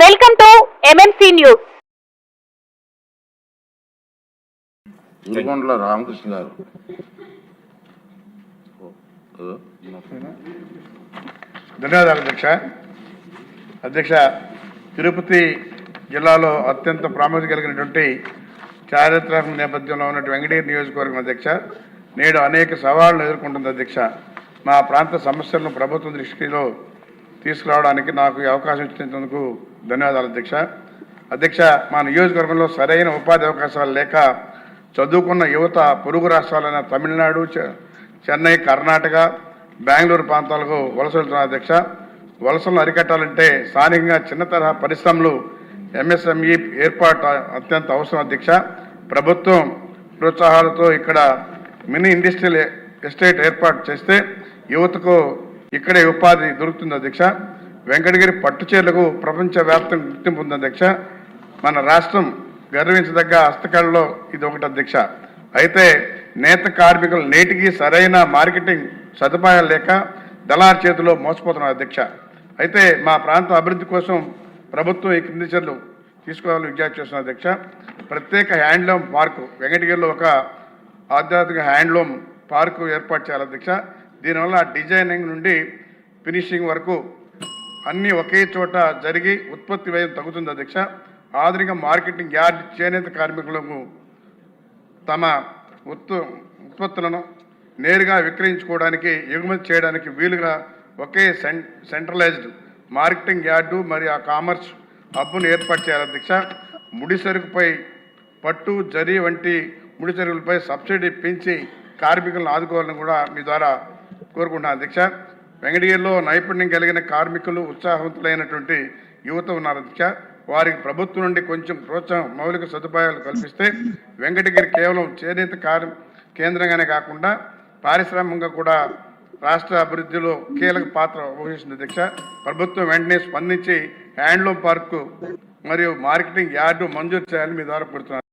Welcome to MMC news. Urugondala Ramakrishna garu. ధన్యవాదాలు అధ్యక్ష. తిరుపతి జిల్లాలో అత్యంత ప్రాముఖ్యత కలిగినటువంటి చారిత్రాత్మక నేపథ్యంలో ఉన్నటువంటి వెంకటగిరి నియోజకవర్గం అధ్యక్ష నేడు అనేక సవాళ్లను ఎదుర్కొంటుంది అధ్యక్ష. మా ప్రాంత సమస్యలను ప్రభుత్వం దృష్టిలో తీసుకురావడానికి నాకు ఈ అవకాశం ఇచ్చినందుకు ధన్యవాదాలు అధ్యక్ష. మా నియోజకవర్గంలో సరైన ఉపాధి అవకాశాలు లేక చదువుకున్న యువత పొరుగు రాష్ట్రాలైన తమిళనాడు, చెన్నై, కర్ణాటక, బెంగళూరు ప్రాంతాలకు వలస వెళ్తున్నారు అధ్యక్ష. వలసలను అరికట్టాలంటే స్థానికంగా చిన్న తరహా పరిశ్రమలు ఎంఎస్ఎంఈ ఏర్పాటు అత్యంత అవసరం అధ్యక్ష. ప్రభుత్వం ప్రోత్సాహాలతో ఇక్కడ మినీ ఇండస్ట్రియల్ ఎస్టేట్ ఏర్పాటు చేస్తే యువతకు ఇక్కడే ఉపాధి దొరుకుతుంది అధ్యక్ష. వెంకటగిరి పట్టుచీరలకు ప్రపంచవ్యాప్తంగా గుర్తింపు ఉంది అధ్యక్ష. మన రాష్ట్రం గర్వించదగ్గ హస్తకళలో ఇది ఒకటి అధ్యక్ష. అయితే నేత కార్మికులు నేటికి సరైన మార్కెటింగ్ సదుపాయాలు లేక దళార్ చేతిలో మోసపోతున్నారు అధ్యక్ష. అయితే మా ప్రాంత అభివృద్ధి కోసం ప్రభుత్వం ఈ క్రింది చర్యలు తీసుకోవాలని విజ్ఞప్తి చేస్తున్నారు అధ్యక్ష. ప్రత్యేక హ్యాండ్లూమ్ పార్కు వెంకటగిరిలో ఒక ఆధ్యాత్మిక హ్యాండ్లూమ్ పార్కు ఏర్పాటు చేయాలి అధ్యక్ష. దీనివల్ల డిజైనింగ్ నుండి ఫినిషింగ్ వరకు అన్నీ ఒకే చోట జరిగి ఉత్పత్తి వ్యయం తగ్గుతుంది అధ్యక్ష. ఆధునిక మార్కెటింగ్ యార్డ్ చేనేత కార్మికులకు తమ ఉత్పత్తులను నేరుగా విక్రయించుకోవడానికి ఎగుమతి చేయడానికి వీలుగా ఒకే సెంట్రలైజ్డ్ మార్కెటింగ్ యార్డు మరియు ఆ కామర్స్ హబ్ను ఏర్పాటు చేయాలి అధ్యక్ష. ముడి సరుకుపై పట్టు, జరీ వంటి ముడి సరుకులపై సబ్సిడీ పెంచి కార్మికులను ఆదుకోవాలని కూడా మీ ద్వారా కోరుకుంటున్నాను అధ్యక్ష. వెంకటగిరిలో నైపుణ్యం కలిగిన కార్మికులు, ఉత్సాహవంతులైనటువంటి యువత ఉన్నారు అధ్యక్ష. వారికి ప్రభుత్వం నుండి కొంచెం ప్రోత్సాహం, మౌలిక సదుపాయాలు కల్పిస్తే వెంకటగిరి కేవలం చేనేత కేంద్రంగానే కాకుండా పారిశ్రామికంగా కూడా రాష్ట్ర అభివృద్ధిలో కీలక పాత్ర వహిస్తుంది అధ్యక్ష. ప్రభుత్వం వెంటనే స్పందించి హ్యాండ్లూమ్ పార్కు మరియు మార్కెటింగ్ యార్డు మంజూరు చేయాలని మీ ద్వారా కోరుతున్నాను.